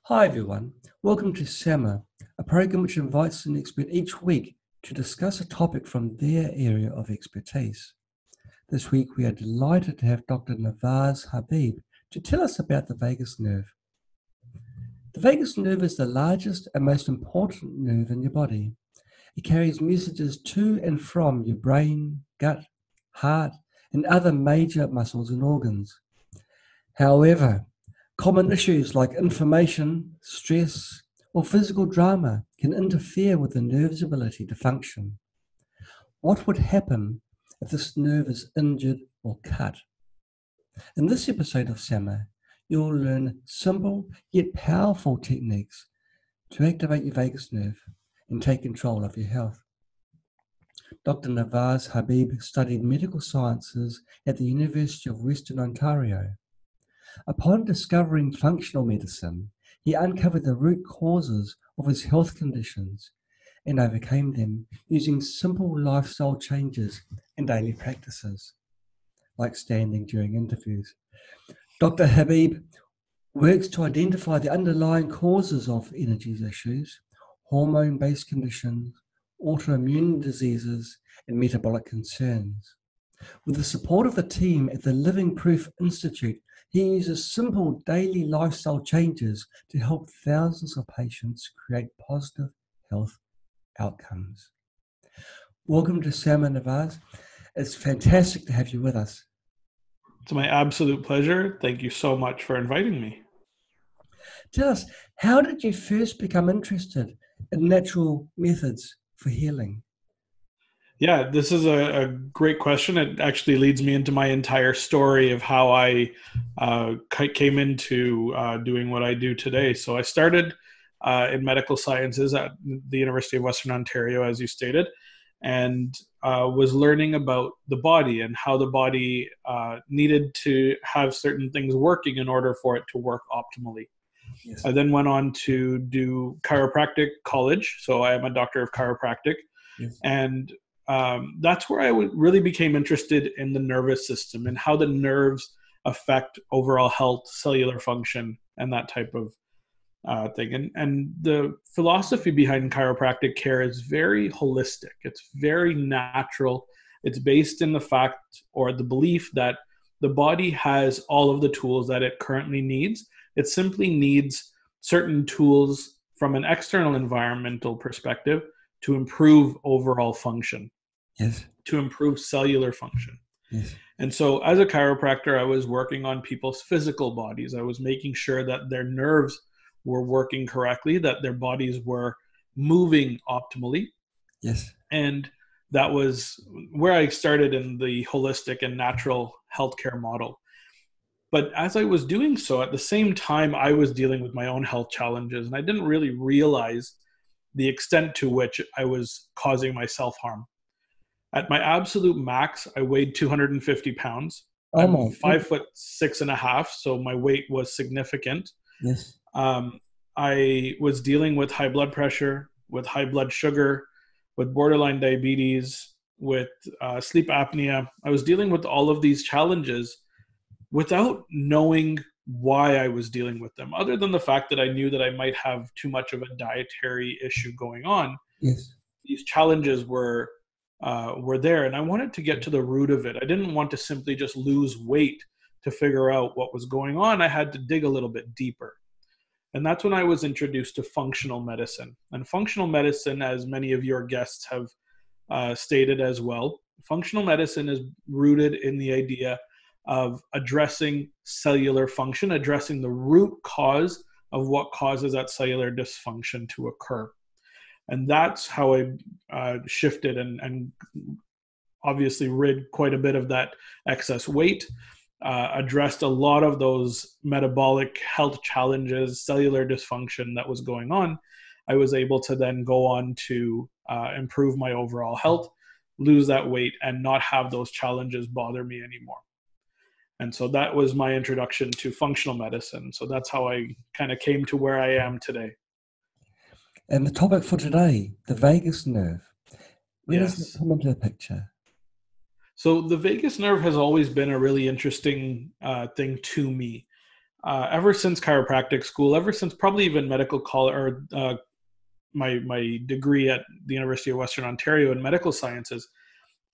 Hi everyone, welcome to SAMA, a program which invites an expert each week to discuss a topic from their area of expertise. This week we are delighted to have Dr. Navaz Habib to tell us about the vagus nerve. The vagus nerve is the largest and most important nerve in your body. It carries messages to and from your brain, gut, heart, and other major muscles and organs. However, common issues like inflammation, stress, or physical drama can interfere with the nerve's ability to function. What would happen if this nerve is injured or cut? In this episode of SAMA, you'll learn simple yet powerful techniques to activate your vagus nerve and take control of your health. Dr. Navaz Habib studied medical sciences at the University of Western Ontario. Upon discovering functional medicine, he uncovered the root causes of his health conditions and overcame them using simple lifestyle changes and daily practices, like standing during interviews. Dr. Habib works to identify the underlying causes of energy issues, hormone-based conditions, autoimmune diseases, and metabolic concerns. With the support of the team at the Living Proof Institute, he uses simple daily lifestyle changes to help thousands of patients create positive health outcomes. Welcome to SAMA, Navaz. It's fantastic to have you with us. It's my absolute pleasure. Thank you so much for inviting me. Tell us, how did you first become interested in natural methods for healing? Yeah, this is a great question. It actually leads me into my entire story of how I came into doing what I do today. So I started in medical sciences at the University of Western Ontario, as you stated, and was learning about the body and how the body needed to have certain things working in order for it to work optimally. Yes. I then went on to do chiropractic college. So I am a doctor of chiropractic. Yes. And that's where I really became interested in the nervous system and how the nerves affect overall health, cellular function, and that type of thing. And the philosophy behind chiropractic care is very holistic. It's very natural. It's based in the fact or the belief that the body has all of the tools that it currently needs. It simply needs certain tools from an external environmental perspective to improve overall function. Yes. To improve cellular function. Yes. And so as a chiropractor, I was working on people's physical bodies. I was making sure that their nerves were working correctly, that their bodies were moving optimally. Yes. And that was where I started in the holistic and natural healthcare model. But as I was doing so, at the same time, I was dealing with my own health challenges, and I didn't really realize the extent to which I was causing myself harm. At my absolute max, I weighed 250 pounds. I'm 5'6.5", so my weight was significant. Yes. I was dealing with high blood pressure, with high blood sugar, with borderline diabetes, with sleep apnea. I was dealing with all of these challenges without knowing why I was dealing with them, other than the fact that I knew that I might have too much of a dietary issue going on. Yes. These challenges were there, and I wanted to get to the root of it. I didn't want to simply just lose weight to figure out what was going on. I had to dig a little bit deeper. And that's when I was introduced to functional medicine. And functional medicine, as many of your guests have stated as well, functional medicine is rooted in the idea of addressing cellular function, addressing the root cause of what causes that cellular dysfunction to occur. And that's how I shifted and obviously rid quite a bit of that excess weight, addressed a lot of those metabolic health challenges, cellular dysfunction that was going on. I was able to then go on to improve my overall health, lose that weight, and not have those challenges bother me anymore. And so that was my introduction to functional medicine. So that's how I kind of came to where I am today. And the topic for today, the vagus nerve. Where does it come into the picture? So the vagus nerve has always been a really interesting thing to me. ever since chiropractic school, ever since probably even medical college or my degree at the University of Western Ontario in medical sciences,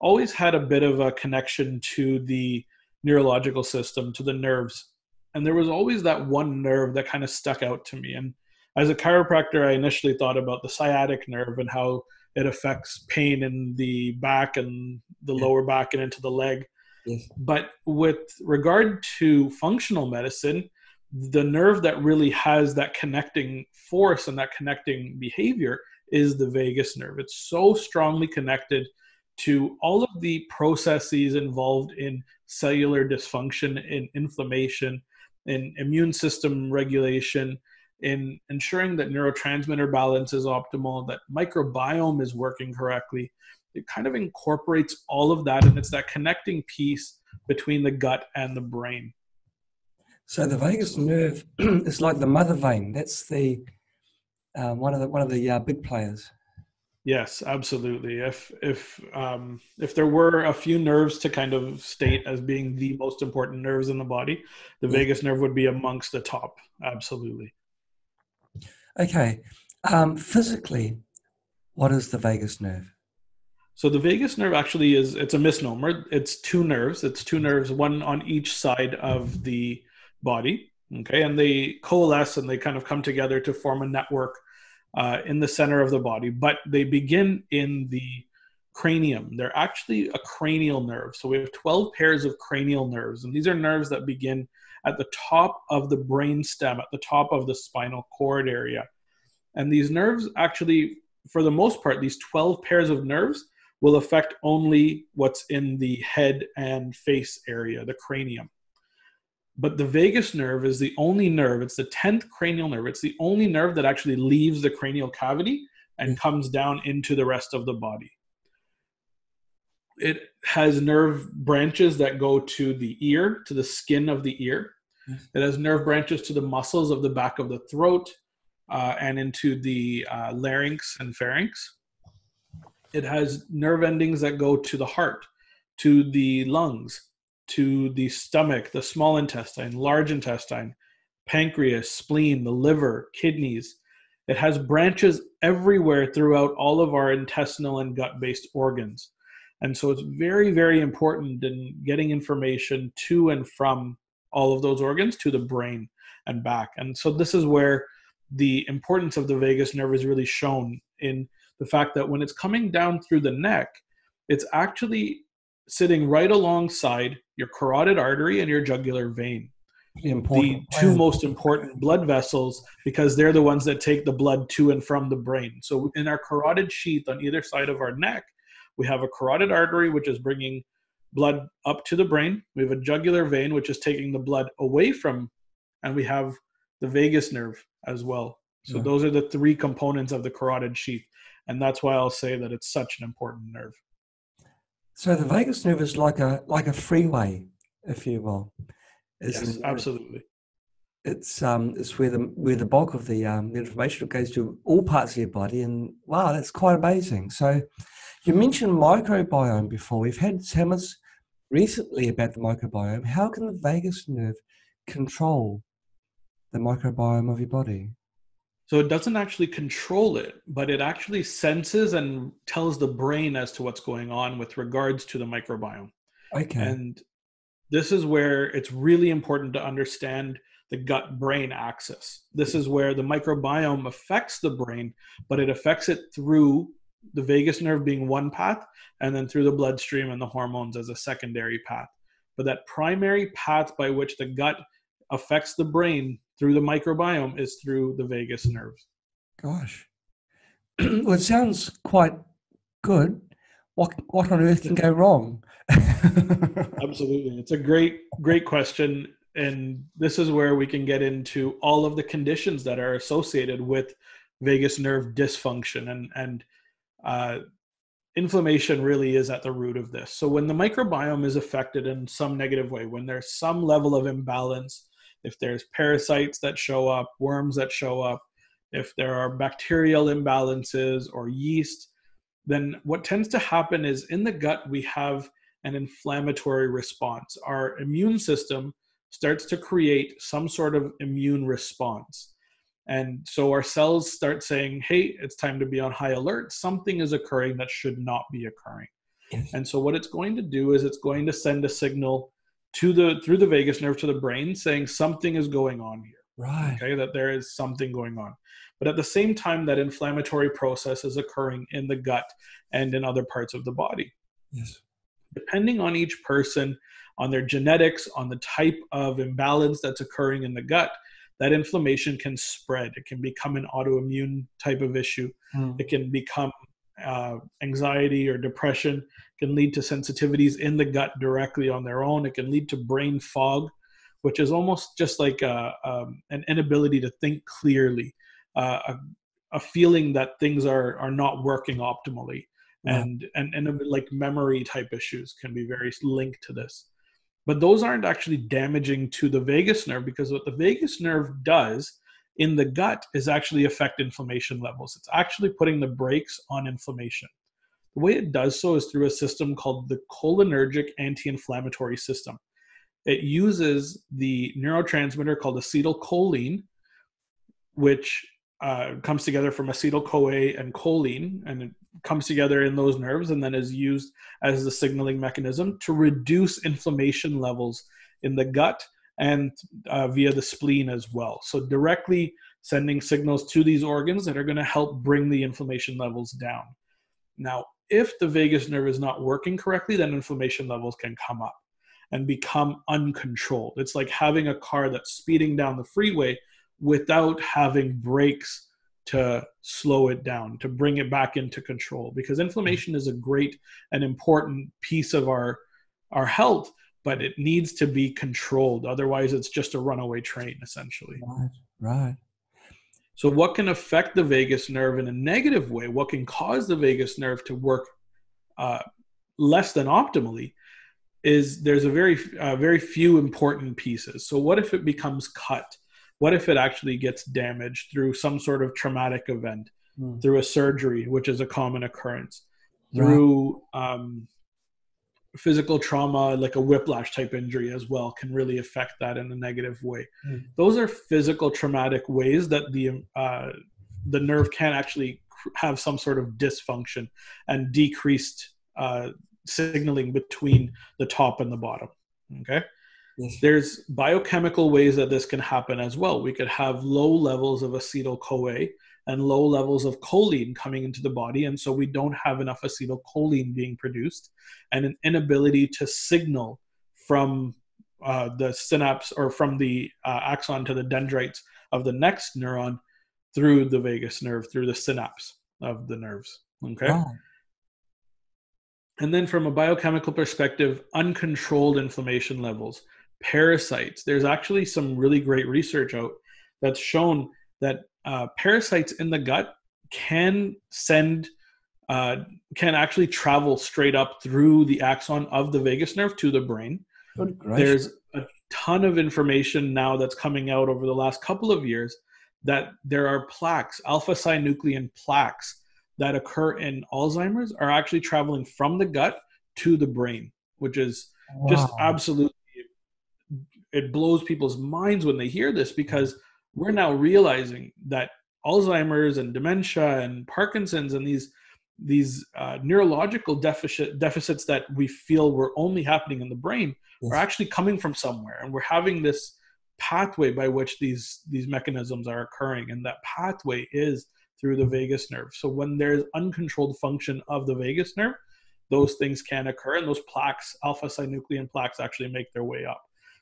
always had a bit of a connection to the neurological system, to the nerves. And there was always that one nerve that kind of stuck out to me. And as a chiropractor, I initially thought about the sciatic nerve and how it affects pain in the back and the lower back and into the leg. Yes. But with regard to functional medicine, the nerve that really has that connecting force and that connecting behavior is the vagus nerve. It's so strongly connected to all of the processes involved in cellular dysfunction, in inflammation, in immune system regulation, in ensuring that neurotransmitter balance is optimal, that microbiome is working correctly. It kind of incorporates all of that, and it's that connecting piece between the gut and the brain. So the vagus nerve is like the mother vein. That's the one of the big players. Yes, absolutely. If there were a few nerves to kind of state as being the most important nerves in the body, the vagus nerve would be amongst the top. Absolutely. Okay. Physically, what is the vagus nerve? So the vagus nerve actually it's a misnomer. It's two nerves. It's two nerves, one on each side of the body. Okay. And they coalesce and they kind of come together to form a network in the center of the body, but they begin in the cranium. They're actually a cranial nerve. So we have 12 pairs of cranial nerves, and these are nerves that begin at the top of the brain stem, at the top of the spinal cord area. And these nerves actually, for the most part, these 12 pairs of nerves will affect only what's in the head and face area, the cranium. But the vagus nerve is the only nerve, it's the 10th cranial nerve, it's the only nerve that actually leaves the cranial cavity and comes down into the rest of the body. It has nerve branches that go to the ear, to the skin of the ear. It has nerve branches to the muscles of the back of the throat and into the larynx and pharynx. It has nerve endings that go to the heart, to the lungs, to the stomach, the small intestine, large intestine, pancreas, spleen, the liver, kidneys. It has branches everywhere throughout all of our intestinal and gut-based organs. And so it's very, very important in getting information to and from all of those organs to the brain and back. And so this is where the importance of the vagus nerve is really shown in the fact that when it's coming down through the neck, it's actually sitting right alongside your carotid artery and your jugular vein. The two most important blood vessels, because they're the ones that take the blood to and from the brain. So in our carotid sheath on either side of our neck, we have a carotid artery, which is bringing blood up to the brain. We have a jugular vein, which is taking the blood away from, and we have the vagus nerve as well. So those are the three components of the carotid sheath. And that's why I'll say that it's such an important nerve. So the vagus nerve is like a freeway, if you will. Yes, absolutely. It's where the bulk of the information goes to all parts of your body, and wow, that's quite amazing. So you mentioned microbiome before. We've had summits recently about the microbiome. How can the vagus nerve control the microbiome of your body? So it doesn't actually control it, but it actually senses and tells the brain as to what's going on with regards to the microbiome. Okay. And this is where it's really important to understand the gut-brain axis. This is where the microbiome affects the brain, but it affects it through the vagus nerve being one path, and then through the bloodstream and the hormones as a secondary path. But that primary path by which the gut affects the brain through the microbiome is through the vagus nerves. Gosh. Well, it sounds quite good. What on earth can go wrong? Absolutely. It's a great question. And this is where we can get into all of the conditions that are associated with vagus nerve dysfunction. And inflammation really is at the root of this. So when the microbiome is affected in some negative way, when there's some level of imbalance, if there's parasites that show up, worms that show up, if there are bacterial imbalances or yeast, then what tends to happen is in the gut, we have an inflammatory response. Our immune system starts to create some sort of immune response. And so our cells start saying, hey, it's time to be on high alert. Something is occurring that should not be occurring. Yes. And so what it's going to do is it's going to send a signal through the vagus nerve to the brain saying something is going on here. Right. Okay, that there is something going on. But at the same time, that inflammatory process is occurring in the gut and in other parts of the body. Yes. Depending on each person, on their genetics, on the type of imbalance that's occurring in the gut, that inflammation can spread. It can become an autoimmune type of issue. It can become anxiety or depression. It can lead to sensitivities in the gut directly on their own. It can lead to brain fog, which is almost just like an inability to think clearly, a feeling that things are not working optimally. Right. And like memory type issues can be very linked to this. But those aren't actually damaging to the vagus nerve, because what the vagus nerve does in the gut is actually affect inflammation levels. It's actually putting the brakes on inflammation. The way it does so is through a system called the cholinergic anti-inflammatory system. It uses the neurotransmitter called acetylcholine, which comes together from acetyl-CoA and choline, and it comes together in those nerves and then is used as the signaling mechanism to reduce inflammation levels in the gut and via the spleen as well. So directly sending signals to these organs that are going to help bring the inflammation levels down. Now, if the vagus nerve is not working correctly, then inflammation levels can come up and become uncontrolled. It's like having a car that's speeding down the freeway without having brakes to slow it down, to bring it back into control. Because inflammation is a great and important piece of our health, but it needs to be controlled. Otherwise, it's just a runaway train, essentially. Right. Right. So what can affect the vagus nerve in a negative way? What can cause the vagus nerve to work less than optimally is there's a very few important pieces. So what if it becomes cut? What if it actually gets damaged through some sort of traumatic event, through a surgery, which is a common occurrence, through physical trauma, like a whiplash type injury as well, can really affect that in a negative way. Those are physical traumatic ways that the nerve can actually have some sort of dysfunction and decreased signaling between the top and the bottom. Okay. Yes. There's biochemical ways that this can happen as well. We could have low levels of acetyl-CoA and low levels of choline coming into the body, and so we don't have enough acetylcholine being produced, and an inability to signal from the synapse or from the axon to the dendrites of the next neuron through the vagus nerve, through the synapse of the nerves. Okay. Right. And then from a biochemical perspective, uncontrolled inflammation levels, parasites. There's actually some really great research out that's shown that parasites in the gut can actually travel straight up through the axon of the vagus nerve to the brain. There's a ton of information now that's coming out over the last couple of years that there are plaques, alpha-synuclein plaques, that occur in Alzheimer's are actually traveling from the gut to the brain, which is just absolutely, it blows people's minds when they hear this, because we're now realizing that Alzheimer's and dementia and Parkinson's and these neurological deficits that we feel were only happening in the brain are actually coming from somewhere. And we're having this pathway by which these mechanisms are occurring. And that pathway is through the vagus nerve. So when there's uncontrolled function of the vagus nerve, those things can occur, and those plaques, alpha-synuclein plaques, actually make their way up.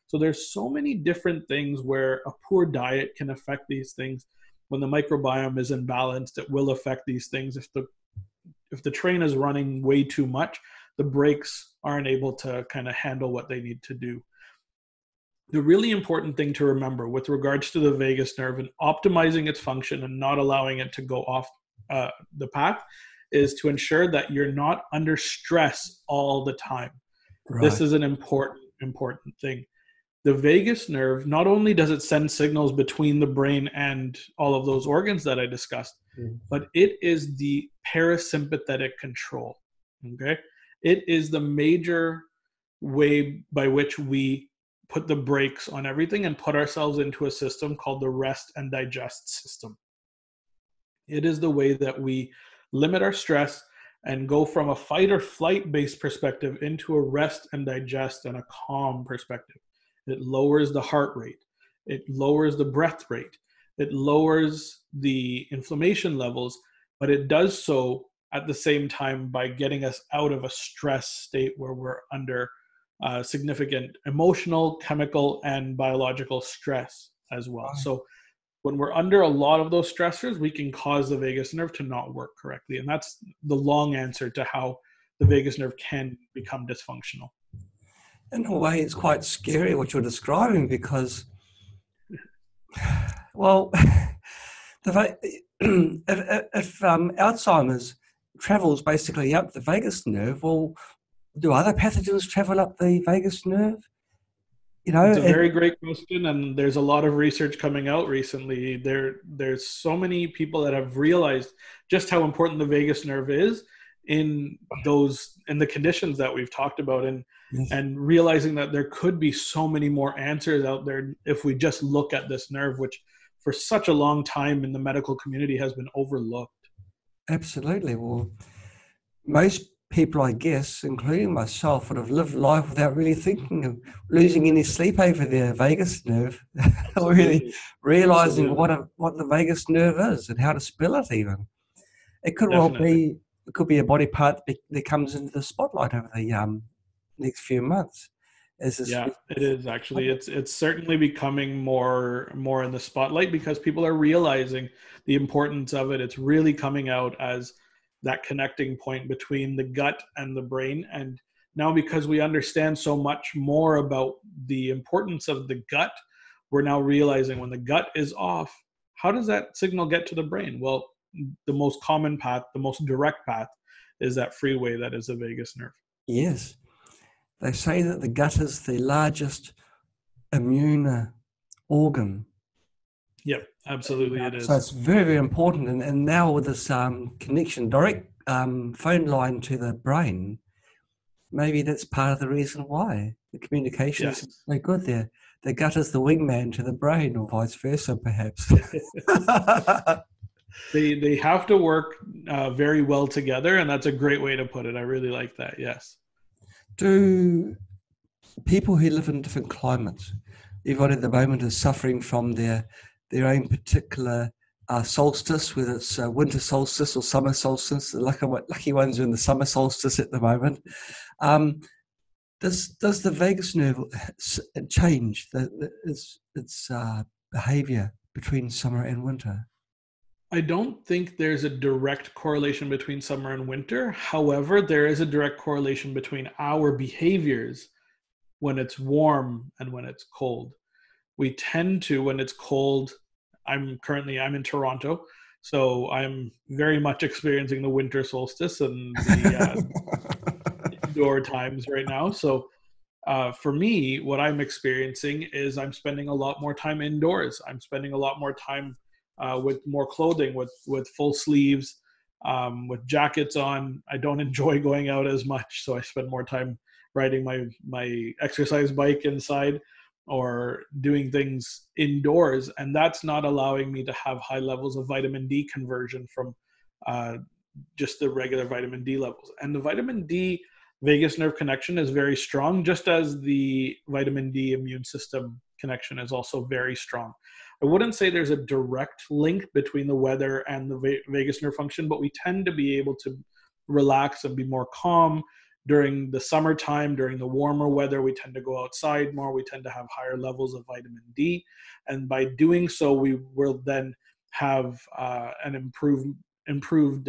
So there's so many different things where a poor diet can affect these things. When the microbiome is imbalanced, it will affect these things. If the train is running way too much, the brakes aren't able to kind of handle what they need to do. The really important thing to remember with regards to the vagus nerve and optimizing its function and not allowing it to go off the path is to ensure that you're not under stress all the time. Right. This is an important thing. The vagus nerve, not only does it send signals between the brain and all of those organs that I discussed, but it is the parasympathetic control. Okay? It is the major way by which we put the brakes on everything and put ourselves into a system called the rest and digest system. It is the way that we limit our stress and go from a fight or flight based perspective into a rest and digest and a calm perspective. It lowers the heart rate. It lowers the breath rate. It lowers the inflammation levels, but it does so at the same time by getting us out of a stress state where we're under significant emotional, chemical, and biological stress as well. So when we're under a lot of those stressors, we can cause the vagus nerve to not work correctly. And that's the long answer to how the vagus nerve can become dysfunctional. In a way, it's quite scary what you're describing because, well, if Alzheimer's travels basically up the vagus nerve, well, do other pathogens travel up the vagus nerve? You know, it's a very great question, and there's a lot of research coming out recently. There's so many people that have realized just how important the vagus nerve is in the conditions that we've talked about, and yes. And realizing that there could be so many more answers out there if we just look at this nerve, which for such a long time in the medical community has been overlooked. Absolutely. Well, most people, I guess, including myself, would have lived life without really thinking of losing any sleep over their vagus nerve, or really realizing what the vagus nerve is and how to spell it even. It could be a body part that comes into the spotlight over the next few months. It is actually. It's certainly becoming more in the spotlight because people are realizing the importance of it. It's really coming out as that connecting point between the gut and the brain. And now because we understand so much more about the importance of the gut, we're now realizing when the gut is off, how does that signal get to the brain? Well, the most common path, the most direct path is that freeway that is the vagus nerve. Yes. They say that the gut is the largest immune organ. Yep, absolutely it is. So it's very, very important. And now with this connection, direct phone line to the brain, maybe that's part of the reason why the communication is so good there. The gut is the wingman to the brain, or vice versa, perhaps. They have to work very well together, and that's a great way to put it. I really like that, yes. Do people who live in different climates, everyone at the moment is suffering from their own particular solstice, whether it's winter solstice or summer solstice? The lucky ones are in the summer solstice at the moment. Does the vagus nerve change its behavior between summer and winter? I don't think there's a direct correlation between summer and winter. However, there is a direct correlation between our behaviors when it's warm and when it's cold. We tend to, when it's cold, I'm in Toronto, so I'm very much experiencing the winter solstice and the indoor times right now. So for me, what I'm experiencing is I'm spending a lot more time indoors. I'm spending a lot more time with more clothing, with full sleeves, with jackets on. I don't enjoy going out as much, so I spend more time riding my exercise bike inside or doing things indoors, and that's not allowing me to have high levels of vitamin D conversion from just the regular vitamin D levels. And the vitamin D vagus nerve connection is very strong, just as the vitamin D immune system connection is also very strong. I wouldn't say there's a direct link between the weather and the vagus nerve function, but we tend to be able to relax and be more calm during the summertime. During the warmer weather, we tend to go outside more. We tend to have higher levels of vitamin D. And by doing so, we will then have an improved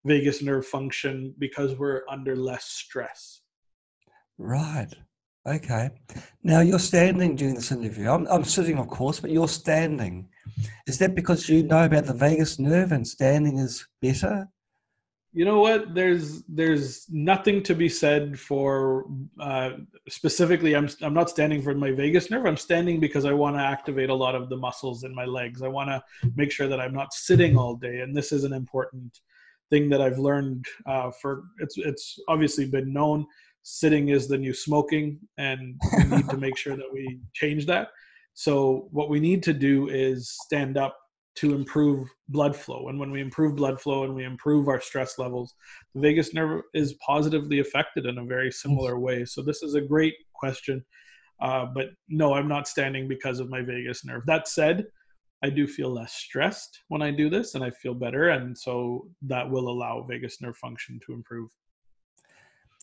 vagus nerve function because we're under less stress. Right. Okay. Now you're standing during this interview. I'm sitting, of course, but you're standing. Is that because you know about the vagus nerve and standing is better? You know what? There's nothing to be said for specifically. I'm not standing for my vagus nerve. I'm standing because I want to activate a lot of the muscles in my legs. I want to make sure that I'm not sitting all day, and this is an important thing that I've learned. It's obviously been known sitting is the new smoking, and we need to make sure that we change that. So what we need to do is stand up to improve blood flow. And when we improve blood flow and we improve our stress levels, the vagus nerve is positively affected in a very similar way. So this is a great question. But no, I'm not standing because of my vagus nerve. That said, I do feel less stressed when I do this, and I feel better. And so that will allow vagus nerve function to improve.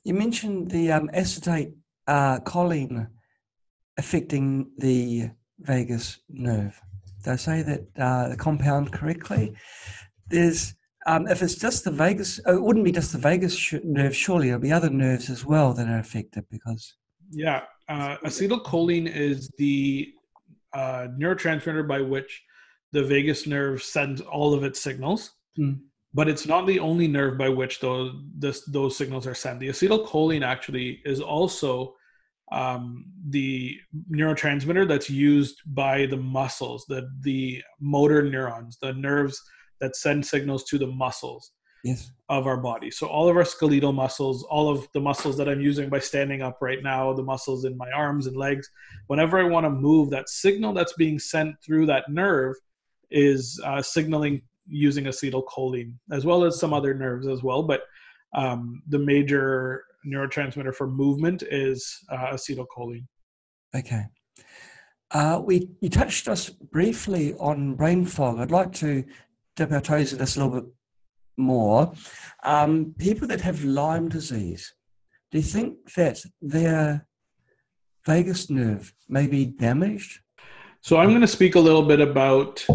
You mentioned the acetate choline affecting the vagus nerve. Did I say that the compound correctly? There's, if it's just the vagus, it wouldn't be just the vagus nerve, surely there'll be other nerves as well that are affected because... Yeah, acetylcholine is the neurotransmitter by which the vagus nerve sends all of its signals, but it's not the only nerve by which those signals are sent. The acetylcholine actually is also the neurotransmitter that's used by the muscles, the motor neurons, the nerves that send signals to the muscles of our body. So all of our skeletal muscles, all of the muscles that I'm using by standing up right now, the muscles in my arms and legs, whenever I want to move, that signal that's being sent through that nerve is signaling using acetylcholine, as well as some other nerves as well. But the major neurotransmitter for movement is acetylcholine. Okay. You touched us briefly on brain fog. I'd like to dip our toes in this a little bit more. People that have Lyme disease, do you think that their vagus nerve may be damaged? So I'm going to speak a little bit about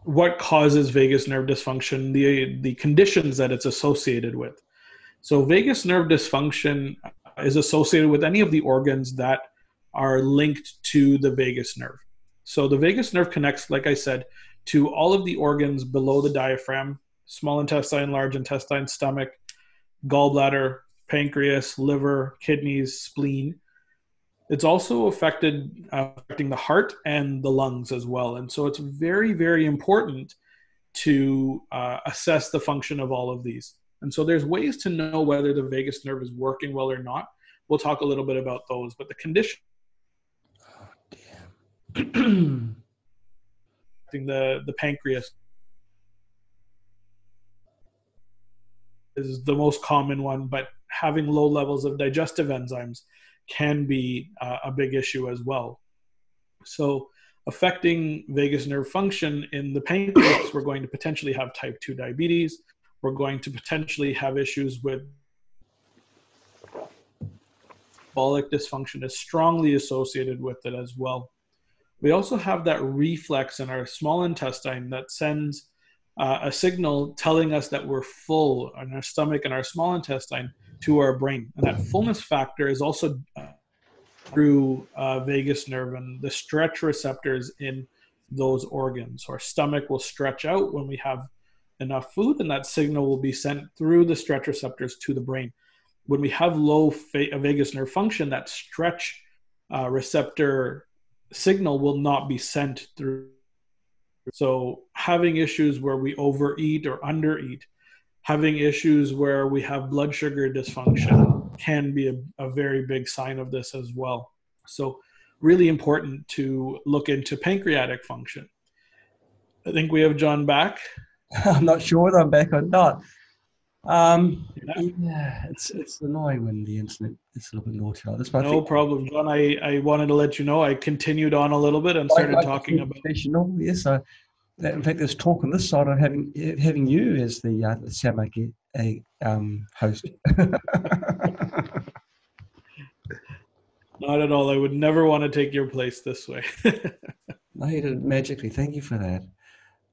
what causes vagus nerve dysfunction, the conditions that it's associated with. So vagus nerve dysfunction is associated with any of the organs that are linked to the vagus nerve. So the vagus nerve connects, like I said, to all of the organs below the diaphragm: small intestine, large intestine, stomach, gallbladder, pancreas, liver, kidneys, spleen. It's also affecting the heart and the lungs as well. And so it's very, very important to assess the function of all of these. And so there's ways to know whether the vagus nerve is working well or not. We'll talk a little bit about those. But the condition the pancreas is the most common one, but having low levels of digestive enzymes can be a big issue as well. So affecting vagus nerve function in the pancreas, we're going to potentially have type 2 diabetes. We're going to potentially have issues with metabolic dysfunction is strongly associated with it as well. We also have that reflex in our small intestine that sends a signal telling us that we're full in our stomach and our small intestine to our brain. And that fullness factor is also through vagus nerve and the stretch receptors in those organs. Our stomach will stretch out when we have enough food, and that signal will be sent through the stretch receptors to the brain. When we have low vagus nerve function, that stretch receptor signal will not be sent through. So having issues where we overeat or undereat, having issues where we have blood sugar dysfunction can be a very big sign of this as well. So really important to look into pancreatic function. I think we have John back. I'm not sure whether I'm back or not. Yeah, it's annoying when the internet is a little bit naughty like this. But no problem, John. I wanted to let you know I continued on a little bit and started talking about. Yes, in fact, there's talk on this side of having you as the Samaki host. Not at all. I would never want to take your place this way. No, you did it magically. Thank you for that.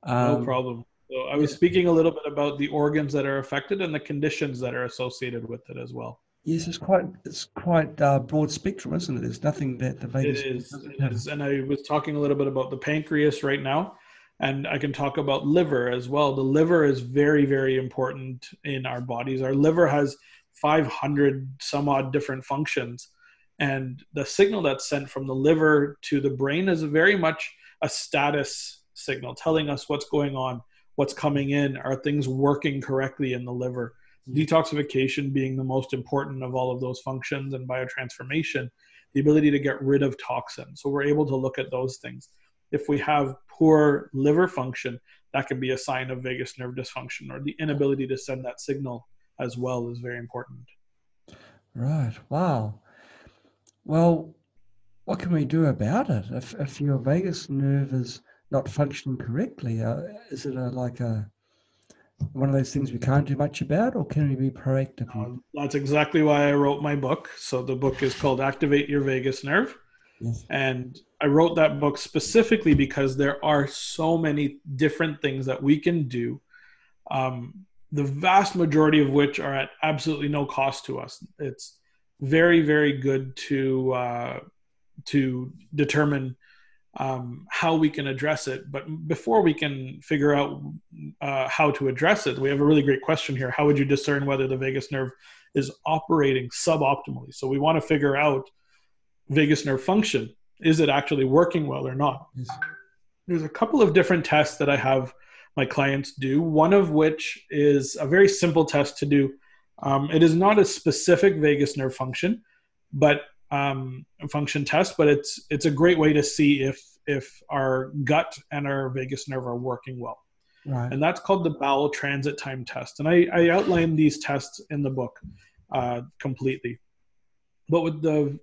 No problem. So I was speaking a little bit about the organs that are affected and the conditions that are associated with it as well. Yes, it's quite broad spectrum, isn't it? There's nothing that the vagus. It is. And I was talking a little bit about the pancreas right now, and I can talk about liver as well. The liver is very, very important in our bodies. Our liver has 500 some odd different functions, and the signal that's sent from the liver to the brain is very much a status signal telling us what's going on, what's coming in, are things working correctly in the liver. Detoxification being the most important of all of those functions, and biotransformation, the ability to get rid of toxins. So we're able to look at those things. If we have poor liver function, that can be a sign of vagus nerve dysfunction, or the inability to send that signal as well is very important. Right. Wow. Well, what can we do about it if your vagus nerve is not functioning correctly? Is it like one of those things we can't do much about, or can we be proactive? That's exactly why I wrote my book. So the book is called Activate Your Vagus Nerve. Yes. And I wrote that book specifically because there are so many different things that we can do, the vast majority of which are at absolutely no cost to us. It's very, very good to determine how we can address it. But before we can figure out how to address it, we have a really great question here. How would you discern whether the vagus nerve is operating suboptimally? So we want to figure out vagus nerve function. Is it actually working well or not? Yes. There's a couple of different tests that I have my clients do, one of which is a very simple test to do. It is not a specific vagus nerve function, but function test, but it's a great way to see if our gut and our vagus nerve are working well. Right. And that's called the bowel transit time test. And I outline these tests in the book completely. But with the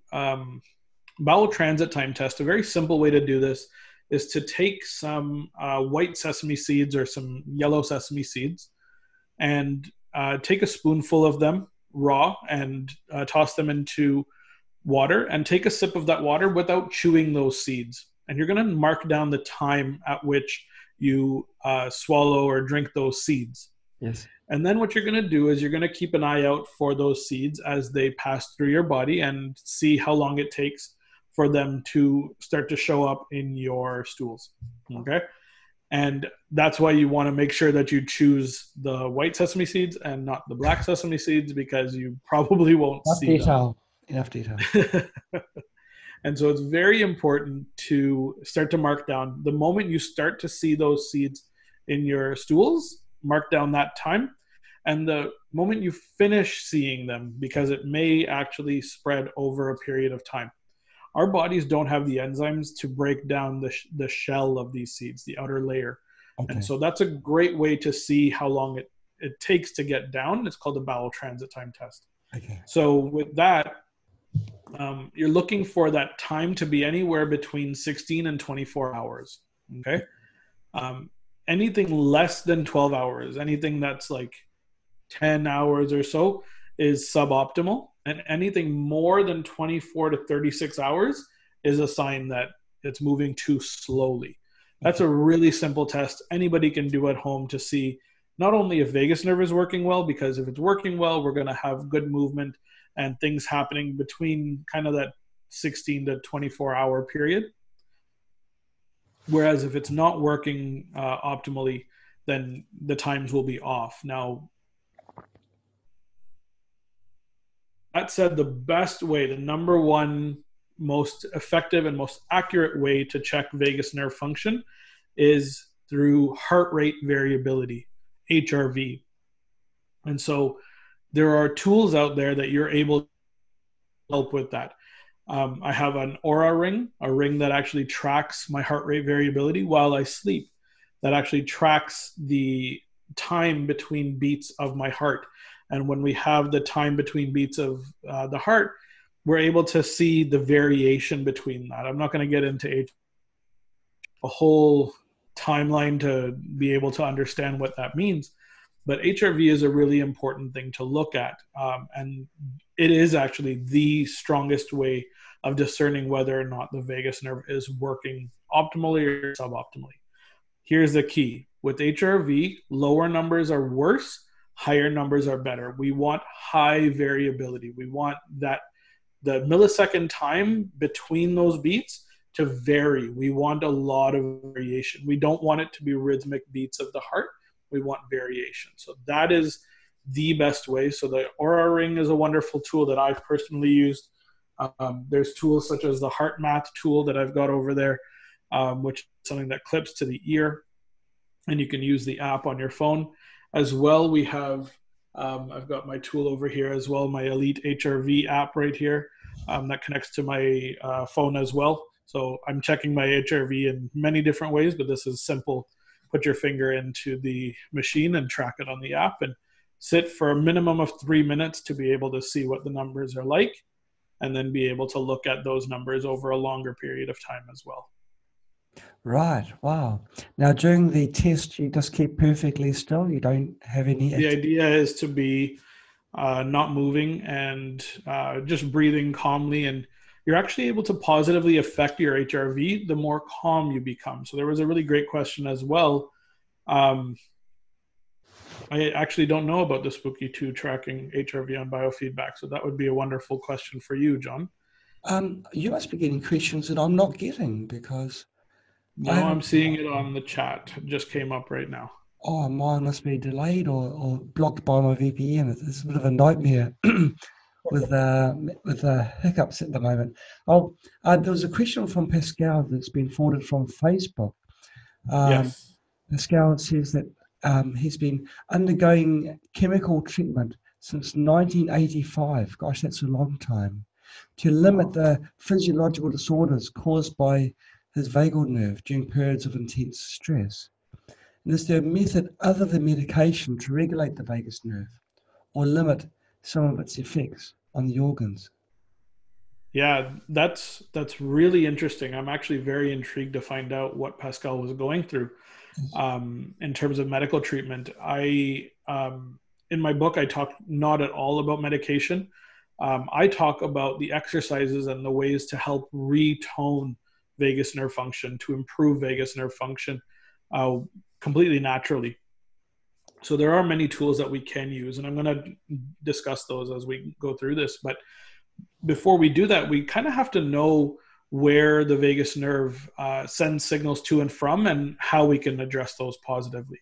bowel transit time test, a very simple way to do this is to take some white sesame seeds or some yellow sesame seeds and take a spoonful of them raw and toss them into water and take a sip of that water without chewing those seeds. And you're going to mark down the time at which you swallow or drink those seeds. Yes. And then what you're going to do is you're going to keep an eye out for those seeds as they pass through your body and see how long it takes for them to start to show up in your stools. Okay. And that's why you want to make sure that you choose the white sesame seeds and not the black sesame seeds, because you probably won't see them. Enough detail. And so it's very important to start to mark down the moment you start to see those seeds in your stools, mark down that time. And the moment you finish seeing them, because it may actually spread over a period of time. Our bodies don't have the enzymes to break down the shell of these seeds, the outer layer. Okay. And so that's a great way to see how long it takes to get down. It's called the bowel transit time test. Okay. So with that, you're looking for that time to be anywhere between 16 and 24 hours. Okay. Anything less than 12 hours, anything that's like 10 hours or so is suboptimal. And anything more than 24 to 36 hours is a sign that it's moving too slowly. That's a really simple test anybody can do at home to see not only if vagus nerve is working well, because if it's working well, we're going to have good movement and things happening between kind of that 16 to 24 hour period. Whereas if it's not working optimally, then the times will be off. Now, that said, the best way, the number one most effective and most accurate way to check vagus nerve function is through heart rate variability, HRV. And so there are tools out there that you're able to help with that. I have an Oura ring, a ring that actually tracks my heart rate variability while I sleep, that actually tracks the time between beats of my heart. And when we have the time between beats of the heart, we're able to see the variation between that. I'm not going to get into a whole timeline to be able to understand what that means, but HRV is a really important thing to look at. And it is actually the strongest way of discerning whether or not the vagus nerve is working optimally or suboptimally. Here's the key. With HRV, lower numbers are worse, higher numbers are better. We want high variability. We want that the millisecond time between those beats to vary. We want a lot of variation. We don't want it to be rhythmic beats of the heart. We want variation. So that is the best way. So the Oura ring is a wonderful tool that I've personally used. There's tools such as the Heart Math tool that I've got over there, which is something that clips to the ear, and you can use the app on your phone. As well, we have I've got my tool over here as well, my Elite HRV app right here that connects to my phone as well. So I'm checking my HRV in many different ways, but this is simple. Put your finger into the machine and track it on the app and sit for a minimum of 3 minutes to be able to see what the numbers are like, and then be able to look at those numbers over a longer period of time as well. Right. Wow. Now, during the test, you just keep perfectly still. You don't have any. The idea is to be not moving and just breathing calmly, and you're actually able to positively affect your HRV the more calm you become. So there was a really great question as well. I actually don't know about the Spooky 2 tracking HRV on biofeedback, so that would be a wonderful question for you, John. You must be getting questions that I'm not getting because No, I'm seeing it on the chat. It just came up right now. Oh, mine must be delayed or blocked by my VPN. It's a bit of a nightmare with hiccups at the moment. Oh, there was a question from Pascal that's been forwarded from Facebook. Yes. Pascal says that he's been undergoing chemical treatment since 1985. Gosh, that's a long time. To limit the physiological disorders caused by his vagal nerve during periods of intense stress. And is there a method other than medication to regulate the vagus nerve or limit some of its effects on the organs? Yeah, that's really interesting. I'm actually very intrigued to find out what Pascal was going through in terms of medical treatment. In my book, I talk not at all about medication. I talk about the exercises and the ways to help retone vagus nerve function, to improve vagus nerve function completely naturally. So there are many tools that we can use, and I'm going to discuss those as we go through this. But before we do that, we kind of have to know where the vagus nerve sends signals to and from, and how we can address those positively.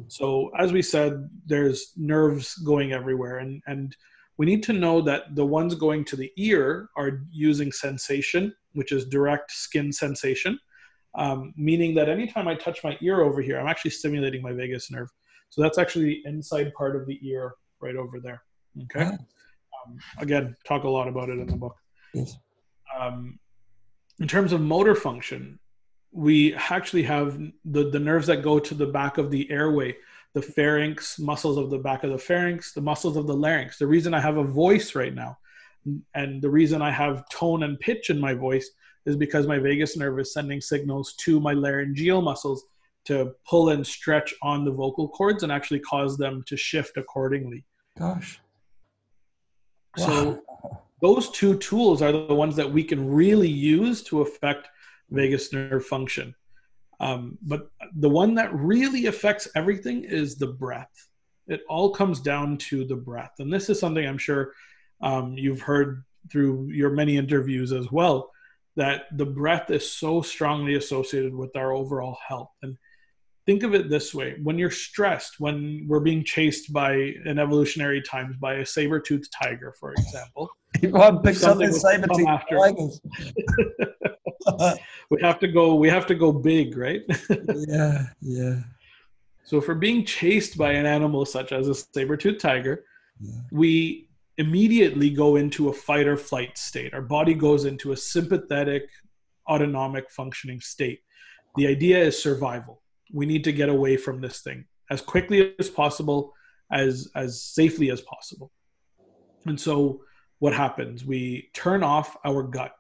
So as we said, there's nerves going everywhere, and we need to know that the ones going to the ear are using sensation, which is direct skin sensation, meaning that anytime I touch my ear over here, I'm actually stimulating my vagus nerve. So that's actually the inside part of the ear right over there. Okay. Again, talk a lot about it in the book. Yes. In terms of motor function, we actually have the nerves that go to the back of the airway, the pharynx, muscles of the back of the pharynx, the muscles of the larynx. The reason I have a voice right now, and the reason I have tone and pitch in my voice, is because my vagus nerve is sending signals to my laryngeal muscles to pull and stretch on the vocal cords and actually cause them to shift accordingly. Gosh. Wow. So those two tools are the ones that we can really use to affect vagus nerve function. But the one that really affects everything is the breath. It all comes down to the breath. And this is something I'm sure you've heard through your many interviews as well, that the breath is so strongly associated with our overall health. And think of it this way: when you're stressed, when we're being chased by, in evolutionary times, by a saber-toothed tiger, for example. Everyone picks up their saber-toothed tigers. we have to go big, right? Yeah. So if we're being chased by an animal such as a saber-toothed tiger, we immediately go into a fight or flight state. Our body goes into a sympathetic, autonomic functioning state. The idea is survival. We need to get away from this thing as quickly as possible, as safely as possible. And so what happens? We turn off our gut.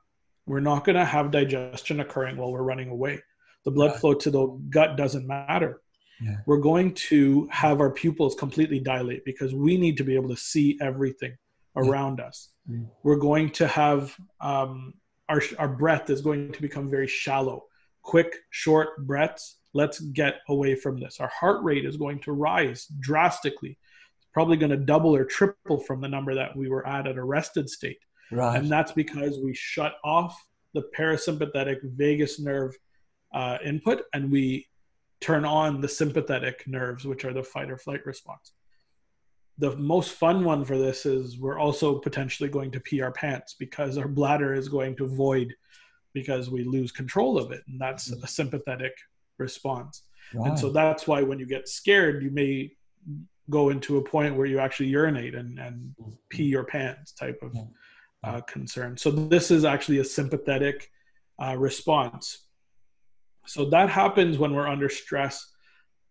We're not going to have digestion occurring while we're running away. The blood flow to the gut doesn't matter. Yeah. We're going to have our pupils completely dilate because we need to be able to see everything around us. We're going to have our breath is going to become very shallow, quick, short breaths. Let's get away from this. Our heart rate is going to rise drastically. It's probably going to double or triple from the number that we were at a rested state. Right. And that's because we shut off the parasympathetic vagus nerve input, and we turn on the sympathetic nerves, which are the fight or flight response. The most fun one for this is we're also potentially going to pee our pants because our bladder is going to void because we lose control of it. And that's a sympathetic response. Right. And so that's why when you get scared, you may go into a point where you actually urinate and pee your pants type of concern. So this is actually a sympathetic response. So that happens when we're under stress,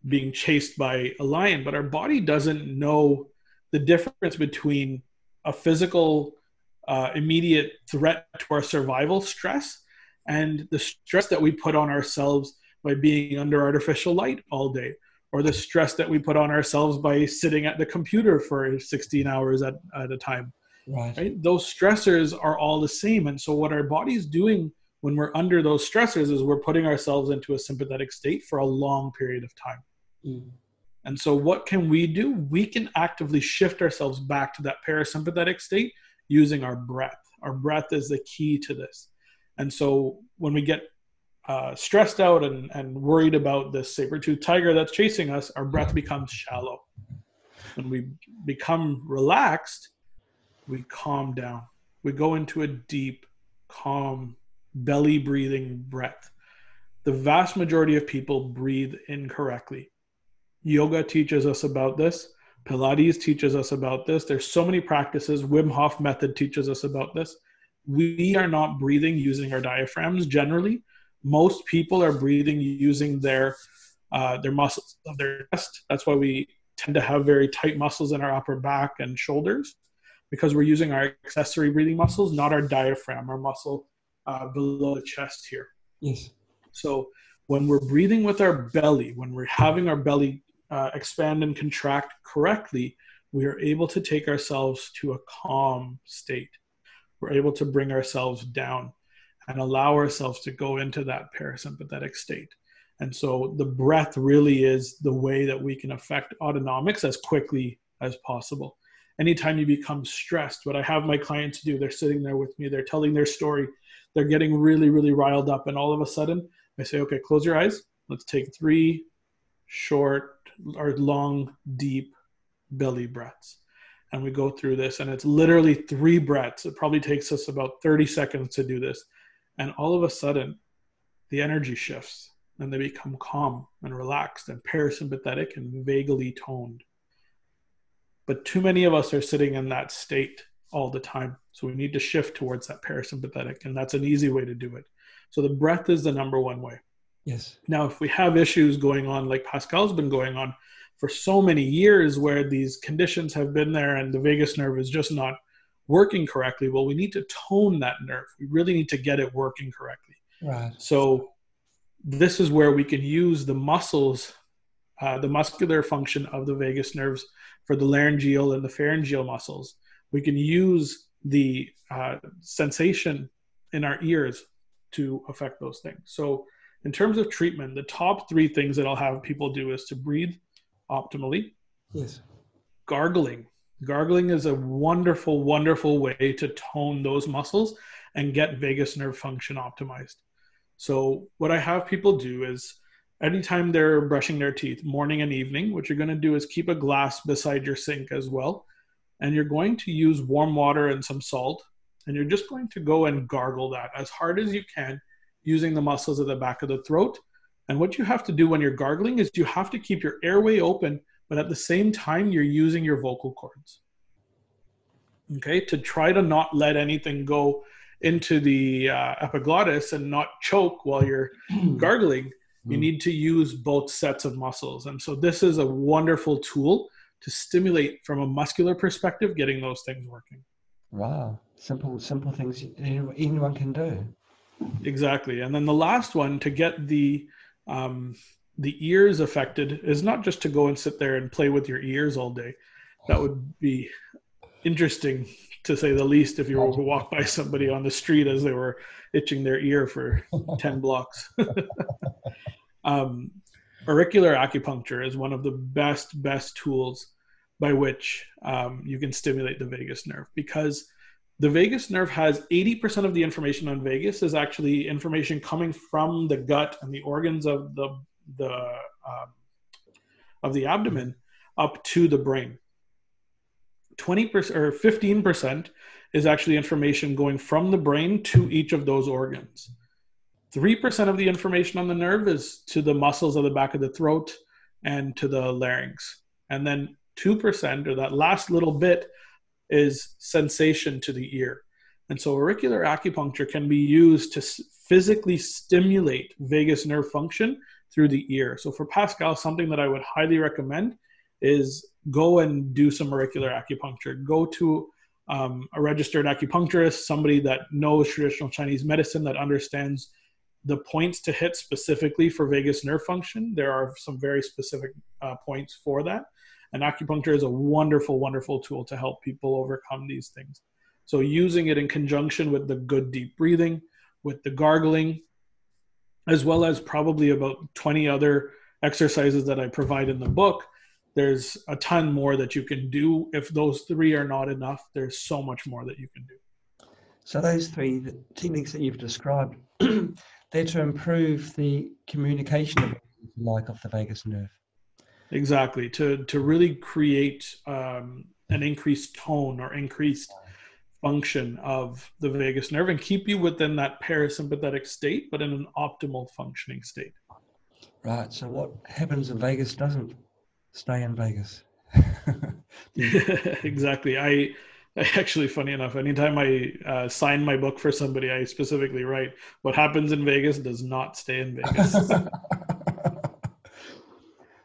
being chased by a lion, but our body doesn't know the difference between a physical immediate threat to our survival stress and the stress that we put on ourselves by being under artificial light all day, or the stress that we put on ourselves by sitting at the computer for 16 hours at a time. Right? Those stressors are all the same. And so what our body's doing when we're under those stressors is we're putting ourselves into a sympathetic state for a long period of time. And so what can we do? We can actively shift ourselves back to that parasympathetic state using our breath. Our breath is the key to this. And so when we get stressed out and worried about this saber-toothed tiger that's chasing us, our breath becomes shallow. When we become relaxed, we calm down. We go into a deep, calm, belly breathing breath. The vast majority of people breathe incorrectly. Yoga teaches us about this. Pilates teaches us about this. There's so many practices. Wim Hof method teaches us about this. We are not breathing using our diaphragms generally. Most people are breathing using their muscles of their chest. That's why we tend to have very tight muscles in our upper back and shoulders, because we're using our accessory breathing muscles, not our diaphragm, our muscle below the chest here. Yes. So when we're breathing with our belly, when we're having our belly expand and contract correctly, we are able to take ourselves to a calm state. We're able to bring ourselves down and allow ourselves to go into that parasympathetic state. And so the breath really is the way that we can affect autonomics as quickly as possible. Anytime you become stressed, what I have my clients do, they're sitting there with me, they're telling their story, they're getting really, really riled up, and all of a sudden I say, okay, close your eyes. Let's take 3 short or long, deep belly breaths. And we go through this, and it's literally 3 breaths. It probably takes us about 30 seconds to do this. And all of a sudden, the energy shifts, and they become calm and relaxed and parasympathetic and vaguely toned. But too many of us are sitting in that state all the time. So we need to shift towards that parasympathetic, and that's an easy way to do it. So the breath is the number one way. Yes. Now, if we have issues going on, like Pascal's been going on for so many years, where these conditions have been there and the vagus nerve is just not working correctly, well, we need to tone that nerve. We really need to get it working correctly. Right. So this is where we can use the muscles, the muscular function of the vagus nerves for the laryngeal and the pharyngeal muscles. We can use the sensation in our ears to affect those things. So in terms of treatment, the top 3 things that I'll have people do is to breathe optimally. Yes. Gargling. Gargling is a wonderful, wonderful way to tone those muscles and get vagus nerve function optimized. So what I have people do is anytime they're brushing their teeth, morning and evening, what you're going to do is keep a glass beside your sink as well. And you're going to use warm water and some salt. And you're just going to go and gargle that as hard as you can using the muscles at the back of the throat. And what you have to do when you're gargling is you have to keep your airway open, but at the same time, you're using your vocal cords. Okay, to try to not let anything go into the epiglottis and not choke while you're gargling, you need to use both sets of muscles. And so this is a wonderful tool to stimulate from a muscular perspective, getting those things working. Wow. Simple things anyone can do. Exactly. And then the last one, to get the ears affected, is not just to go and sit there and play with your ears all day. That would be interesting, to say the least, if you were to walk by somebody on the street as they were itching their ear for 10 blocks. Auricular acupuncture is one of the best tools by which you can stimulate the vagus nerve, because the vagus nerve has 80% of the information on vagus is actually information coming from the gut and the organs of the abdomen up to the brain. 20% or 15% is actually information going from the brain to each of those organs. 3% of the information on the nerve is to the muscles of the back of the throat and to the larynx. And then 2% or that last little bit is sensation to the ear. And so auricular acupuncture can be used to physically stimulate vagus nerve function through the ear. So for Pascal, something that I would highly recommend is go and do some auricular acupuncture. Go to a registered acupuncturist, somebody that knows traditional Chinese medicine, that understands the points to hit specifically for vagus nerve function. There are some very specific points for that. And acupuncture is a wonderful, wonderful tool to help people overcome these things. So using it in conjunction with the good deep breathing, with the gargling, as well as probably about 20 other exercises that I provide in the book, there's a ton more that you can do. If those three are not enough, there's so much more that you can do. So those three techniques that you've described, they're to improve the communication of the vagus nerve. Exactly, to really create an increased tone or increased function of the vagus nerve and keep you within that parasympathetic state, but in an optimal functioning state. Right, so what happens in Vegas doesn't stay in Vegas. Exactly. I actually, funny enough, anytime I sign my book for somebody, I specifically write, what happens in Vegas does not stay in Vegas.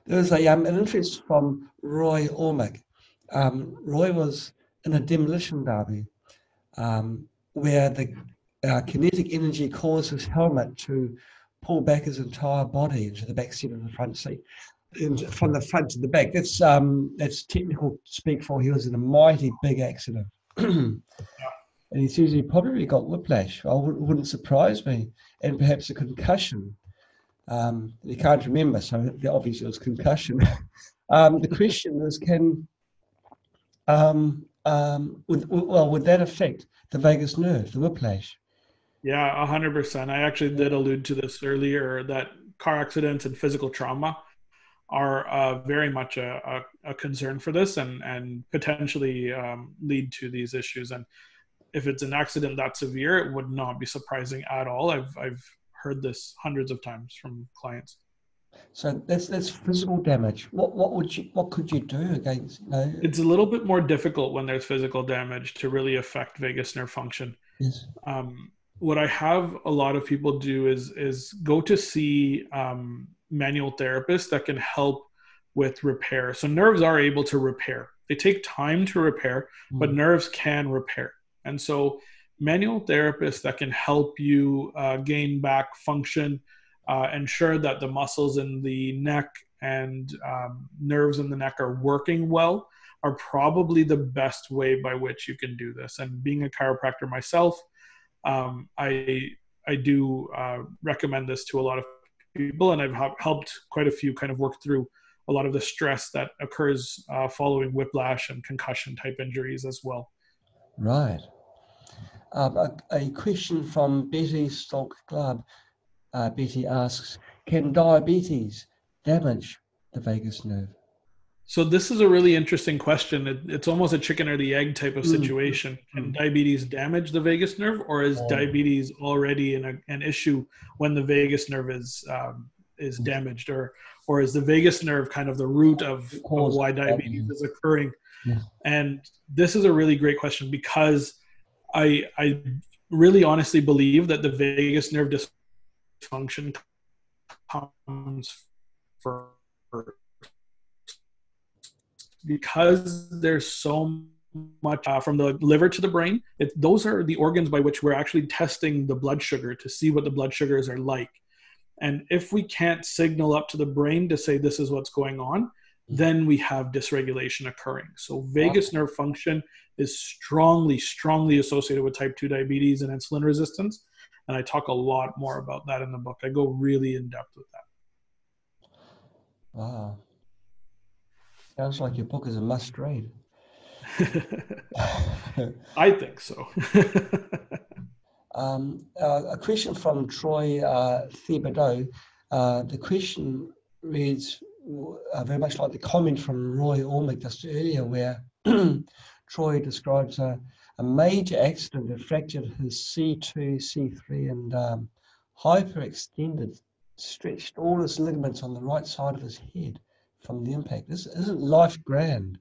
There was an interest from Roy Ormick. Roy was in a demolition derby where the kinetic energy caused his helmet to pull back his entire body into the back seat of the front seat, from the front to the back. That's technical speak for he was in a mighty big accident. And he says he probably got whiplash. Wouldn't surprise me, and perhaps a concussion. He can't remember, so obviously it was concussion. The question is, would that affect the vagus nerve, the whiplash? Yeah, 100%. I actually did allude to this earlier, that car accidents and physical trauma are very much a concern for this and potentially lead to these issues. And if it's an accident that severe, it would not be surprising at all. I've heard this hundreds of times from clients. So that's physical damage. What could you do against? It's a little bit more difficult when there's physical damage to really affect vagus nerve function. Yes. What I have a lot of people do is go to see manual therapists that can help with repair. So nerves are able to repair. They take time to repair, but nerves can repair. And so manual therapists that can help you gain back function, ensure that the muscles in the neck and nerves in the neck are working well, are probably the best way by which you can do this. And being a chiropractor myself, I do recommend this to a lot of people, and I've helped quite a few kind of work through a lot of the stress that occurs following whiplash and concussion type injuries as well. Right. A question from Betty Stolk-Glab. Betty asks, can diabetes damage the vagus nerve? So this is a really interesting question. It's almost a chicken or the egg type of situation. Can diabetes damage the vagus nerve, or is diabetes already an issue when the vagus nerve is damaged, or is the vagus nerve kind of the root of why diabetes is occurring? Yeah. And this is a really great question, because I really honestly believe that the vagus nerve dysfunction comes first, because there's so much from the liver to the brain. Those are the organs by which we're actually testing the blood sugar to see what the blood sugars are like. And if we can't signal up to the brain to say this is what's going on, then we have dysregulation occurring. So vagus nerve function is strongly, strongly associated with type 2 diabetes and insulin resistance. And I talk a lot more about that in the book. I go really in depth with that. Wow. Sounds like your book is a must read. I think so. A question from Troy Thibodeau. The question reads very much like the comment from Roy Ormick just earlier, where Troy describes a major accident that fractured his C2, C3, and hyperextended, stretched all his ligaments on the right side of his head from the impact. Isn't life grand?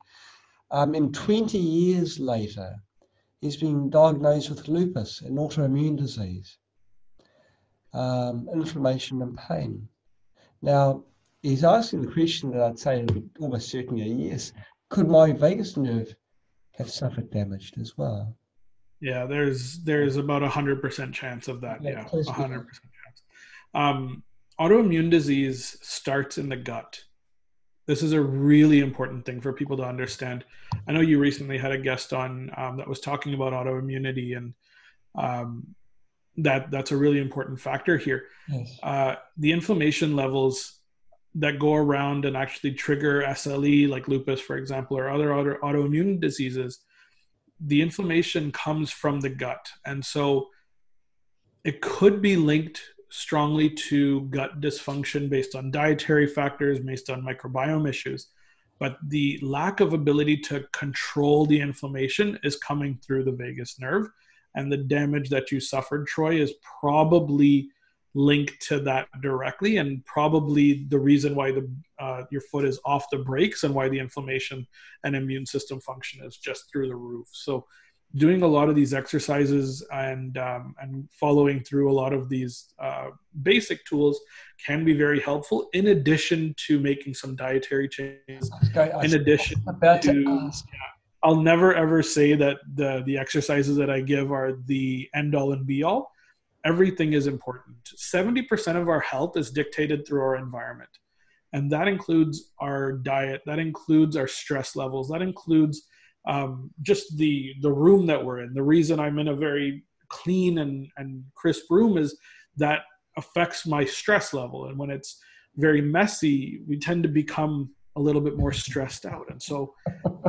And 20 years later, he's been diagnosed with lupus, an autoimmune disease, inflammation and pain. Now, he's asking the question that I'd say almost certainly a yes. Could my vagus nerve have suffered damage as well? Yeah, there's about 100% chance of that. Yeah, 100% chance. Autoimmune disease starts in the gut. This is a really important thing for people to understand. I know you recently had a guest on that was talking about autoimmunity, and that's a really important factor here. Yes. The inflammation levels that go around and actually trigger SLE, like lupus, for example, or other autoimmune diseases, the inflammation comes from the gut. And so it could be linked strongly to gut dysfunction based on dietary factors, based on microbiome issues. But the lack of ability to control the inflammation is coming through the vagus nerve. And the damage that you suffered, Troy, is probably linked to that directly, and probably the reason why your foot is off the brakes and why the inflammation and immune system function is just through the roof. So doing a lot of these exercises and following through a lot of these basic tools can be very helpful, in addition to making some dietary changes. I'll never ever say that the exercises that I give are the end all and be all. Everything is important. 70% of our health is dictated through our environment. And that includes our diet, that includes our stress levels, that includes just the room that we're in. The reason I'm in a very clean and crisp room is that affects my stress level. And when it's very messy, we tend to become a little bit more stressed out. And so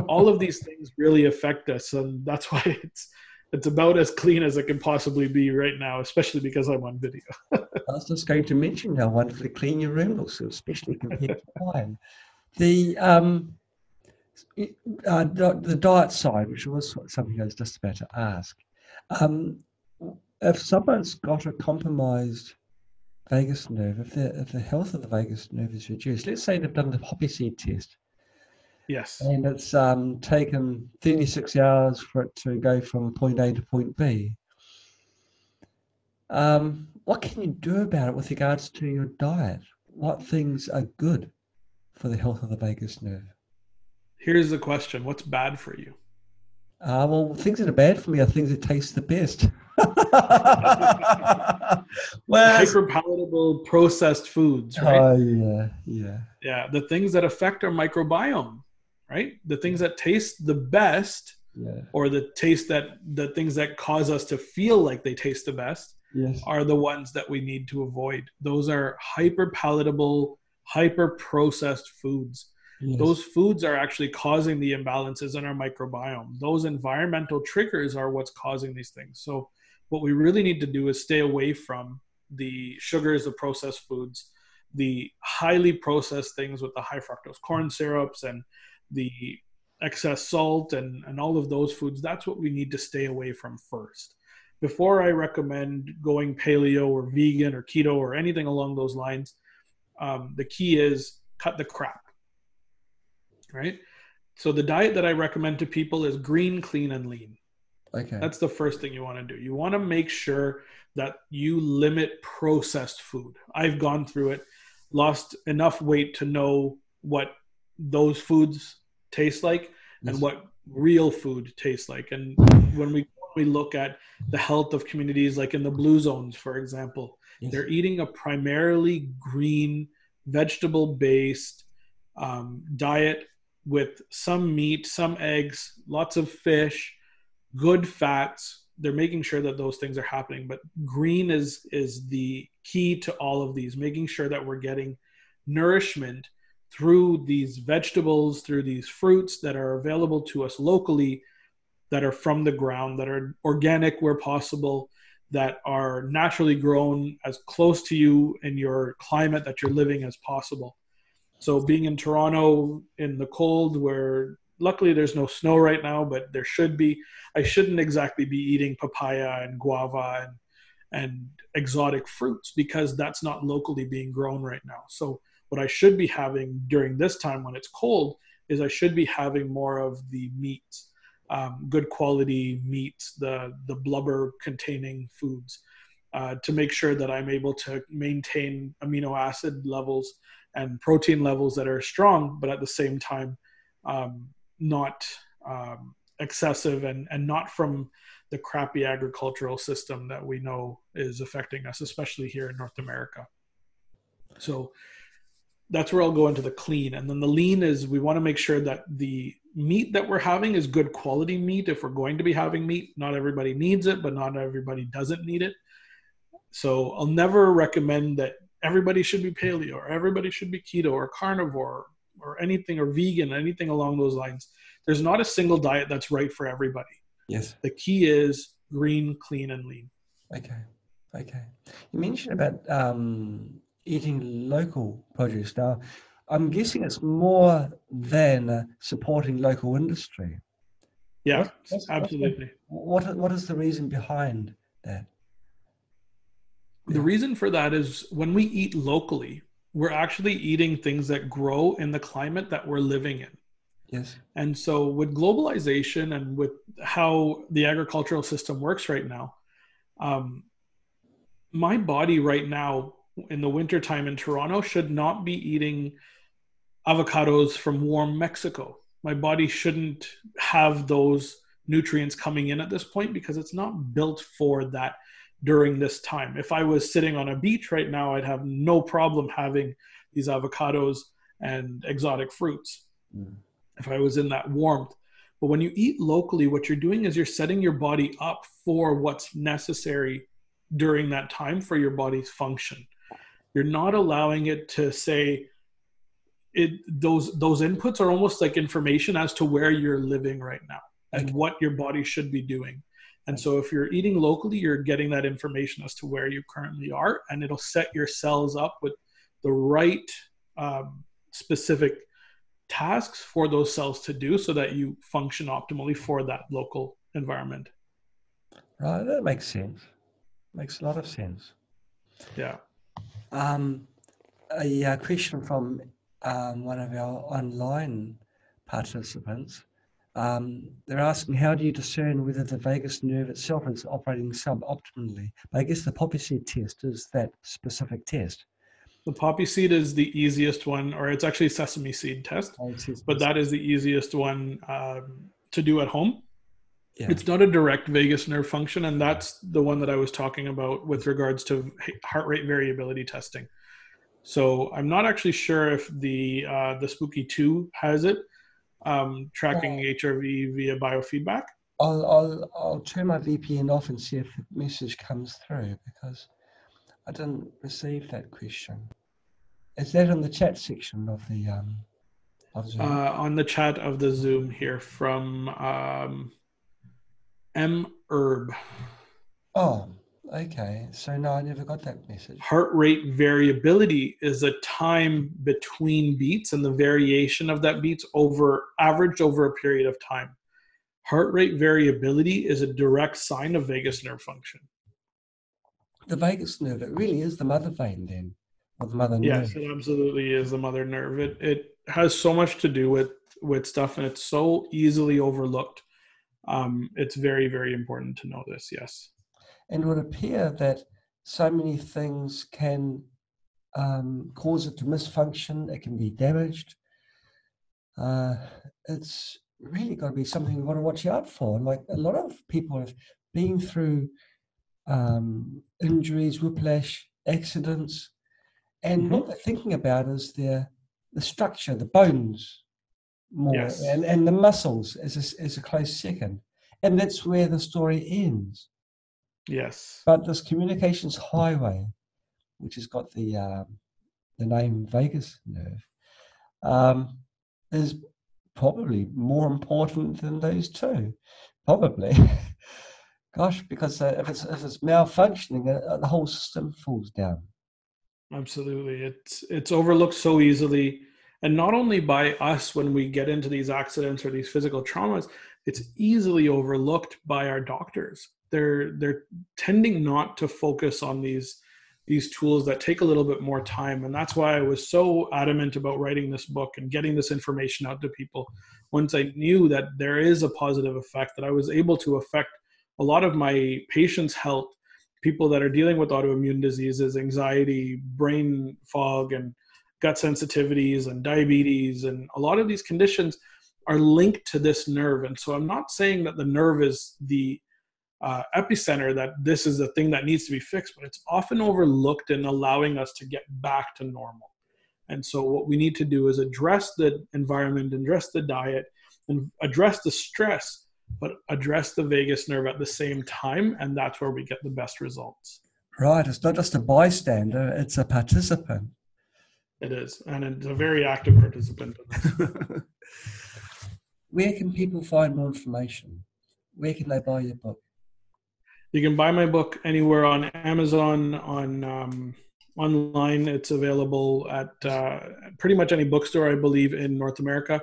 all of these things really affect us. And that's why it's about as clean as it can possibly be right now, especially because I'm on video. I was just going to mention how wonderfully clean your room looks, especially compared to mine. The diet side, which was something I was just about to ask. If someone's got a compromised vagus nerve, if the health of the vagus nerve is reduced, let's say they've done the poppy seed test. Yes. And it's taken 36 hours for it to go from point A to point B. What can you do about it with regards to your diet? What things are good for the health of the vagus nerve? Here's the question. What's bad for you? Well, things that are bad for me are things that taste the best. Hyperpalatable processed foods, right? Oh, yeah. Yeah, the things that affect our microbiome, right? The things that taste the best, or the things that cause us to feel like they taste the best, are the ones that we need to avoid. Those are hyperpalatable, hyper-processed foods. Yes. Those foods are actually causing the imbalances in our microbiome. Those environmental triggers are what's causing these things. So what we really need to do is stay away from the sugars, the processed foods, the highly processed things with the high fructose corn syrups and the excess salt and all of those foods. That's what we need to stay away from first. Before I recommend going paleo or vegan or keto or anything along those lines, the key is cut the crap. Right? So the diet that I recommend to people is green, clean, and lean. Okay. That's the first thing you want to do. You want to make sure that you limit processed food. I've gone through it, lost enough weight to know what those foods taste like and what real food tastes like. And when we look at the health of communities like in the blue zones, for example, they're eating a primarily green, vegetable-based diet with some meat, some eggs, lots of fish, good fats. They're making sure that those things are happening. But green is the key to all of these, making sure that we're getting nourishment through these vegetables, through these fruits that are available to us locally, that are from the ground, that are organic where possible, that are naturally grown as close to you in your climate that you're living as possible. So being in Toronto in the cold, where luckily there's no snow right now, but there should be, I shouldn't exactly be eating papaya and guava and exotic fruits because that's not locally being grown right now. So what I should be having during this time when it's cold is I should be having more of the meats, good quality meats, the blubber containing foods, to make sure that I'm able to maintain amino acid levels and protein levels that are strong, but at the same time, not excessive and not from the crappy agricultural system that we know is affecting us, especially here in North America. So that's where I'll go into the clean. And then the lean is we want to make sure that the meat that we're having is good quality meat. If we're going to be having meat, not everybody needs it, but not everybody doesn't need it. So I'll never recommend that everybody should be paleo or everybody should be keto or carnivore or anything, or vegan, anything along those lines. There's not a single diet that's right for everybody. Yes. The key is green, clean, and lean. Okay. You mentioned about eating local produce. Now, I'm guessing it's more than supporting local industry. Yeah, absolutely. What is the reason behind that? The reason for that is when we eat locally, we're actually eating things that grow in the climate that we're living in. Yes. And so with globalization and with how the agricultural system works right now, my body right now in the wintertime in Toronto should not be eating avocados from warm Mexico. My body shouldn't have those nutrients coming in at this point because it's not built for that during this time. If I was sitting on a beach right now, I'd have no problem having these avocados and exotic fruits if I was in that warmth. But when you eat locally, what you're doing is you're setting your body up for what's necessary during that time for your body's function. You're not allowing it to say those inputs are almost like information as to where you're living right now and what your body should be doing. And so if you're eating locally, you're getting that information as to where you currently are, and it'll set your cells up with the right specific tasks for those cells to do so that you function optimally for that local environment. Right, that makes sense. Makes a lot of sense. Yeah. A question from one of our online participants. They're asking, how do you discern whether the vagus nerve itself is operating suboptimally? But I guess the poppy seed test is that specific test. The poppy seed is the easiest one, or it's actually sesame seed test, but that is the easiest one to do at home. Yeah. It's not a direct vagus nerve function, and that's the one that I was talking about with regards to heart rate variability testing. So I'm not actually sure if the Spooky 2 has it, tracking HRV via biofeedback. I'll turn my VPN off and see if the message comes through, because I didn't receive that question. Is that in the chat section of the of Zoom? On the chat of the Zoom here from M. Herb. Oh, okay. So no, I never got that message. Heart rate variability is a time between beats and the variation of that beats averaged over a period of time. Heart rate variability is a direct sign of vagus nerve function. The vagus nerve, it really is the mother vein then, or the mother nerve. Yes, it absolutely is the mother nerve. It has so much to do with stuff, and it's so easily overlooked. It's very, very important to know this, yes. And it would appear that so many things can cause it to misfunction. It can be damaged. It's really got to be something we want to watch out for. Like a lot of people have been through injuries, whiplash, accidents, and what they're thinking about is the structure, the bones more, yes, and the muscles as a close second. And that's where the story ends. Yes. But this communications highway, which has got the name vagus nerve, is probably more important than those two. Probably. Gosh, because if it's malfunctioning, the whole system falls down. Absolutely. It's overlooked so easily. And not only by us when we get into these accidents or these physical traumas, it's easily overlooked by our doctors. They're tending not to focus on these these tools that take a little bit more time. And that's why I was so adamant about writing this book and getting this information out to people. Once I knew that there is a positive effect, that I was able to affect a lot of my patients' health, people that are dealing with autoimmune diseases, anxiety, brain fog, and gut sensitivities, and diabetes, and a lot of these conditions are linked to this nerve. And so I'm not saying that the nerve is the epicenter, that this is the thing that needs to be fixed, but it's often overlooked in allowing us to get back to normal. And so what we need to do is address the environment, address the diet, and address the stress, but address the vagus nerve at the same time, and that's where we get the best results. Right, it's not just a bystander, it's a participant. It is, and it's a very active participant. Where can people find more information? Where can they buy your book? You can buy my book anywhere on Amazon, on online. It's available at pretty much any bookstore, I believe, in North America.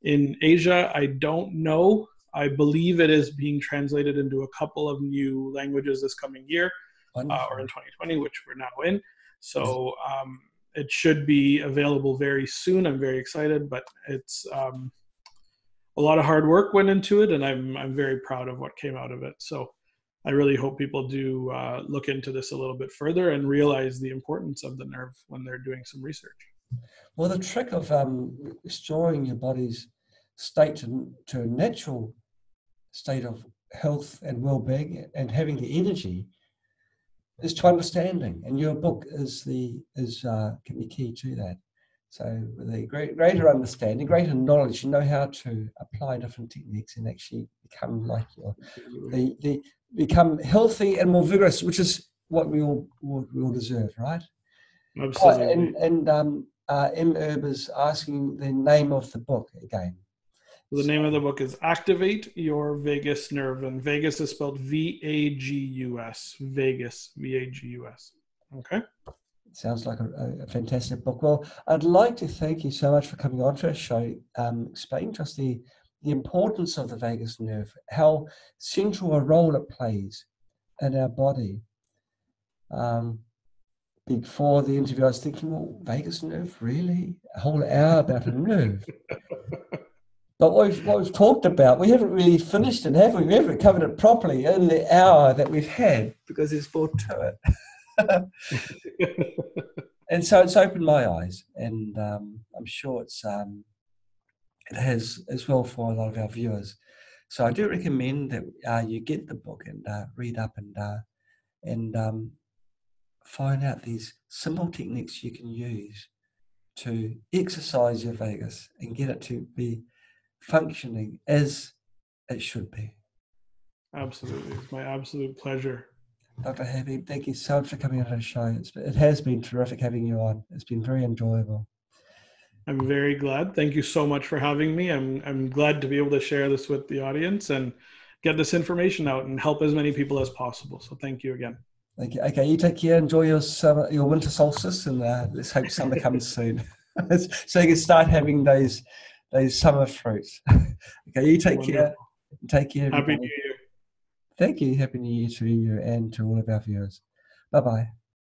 In Asia, I don't know. I believe it is being translated into a couple of new languages this coming year, or in 2020, which we're now in. So it should be available very soon. I'm very excited, but it's a lot of hard work went into it, and I'm very proud of what came out of it. So I really hope people do look into this a little bit further and realize the importance of the nerve when they're doing some research. Well, the trick of restoring your body's state to a natural state of health and well-being and having the energy is to understanding, and your book can be key to that. So with a greater understanding, greater knowledge, you know how to apply different techniques and actually become like become healthy and more vigorous, which is what we all deserve, right? Absolutely. And M. Herb is asking the name of the book again. The name of the book is Activate Your Vagus Nerve, and Vagus is spelled V-A-G-U-S. Vagus, V-A-G-U-S. Okay. Sounds like a fantastic book. Well, I'd like to thank you so much for coming on to our show, explaining to us the importance of the vagus nerve, how central a role it plays in our body. Before the interview, I was thinking, well, vagus nerve, really? A whole hour about a nerve? But what we've talked about, we haven't really finished it, have we? We haven't covered it properly in the hour that we've had, because there's more to it. And so it's opened my eyes, and I'm sure it has as well for a lot of our viewers. So I do recommend that you get the book and read up and find out these simple techniques you can use to exercise your vagus and get it to be functioning as it should be. Absolutely. It's my absolute pleasure. Dr. Habib, thank you so much for coming on our show. It has been terrific having you on. It's been very enjoyable. I'm very glad. Thank you so much for having me. I'm glad to be able to share this with the audience and get this information out and help as many people as possible. So thank you again. Thank you. Okay, you take care. Enjoy your winter solstice, and let's hope summer comes soon, so you can start having those summer fruits. Okay, you take care. Take care. Happy New Year. Thank you. Happy New Year to you and to all of our viewers. Bye-bye.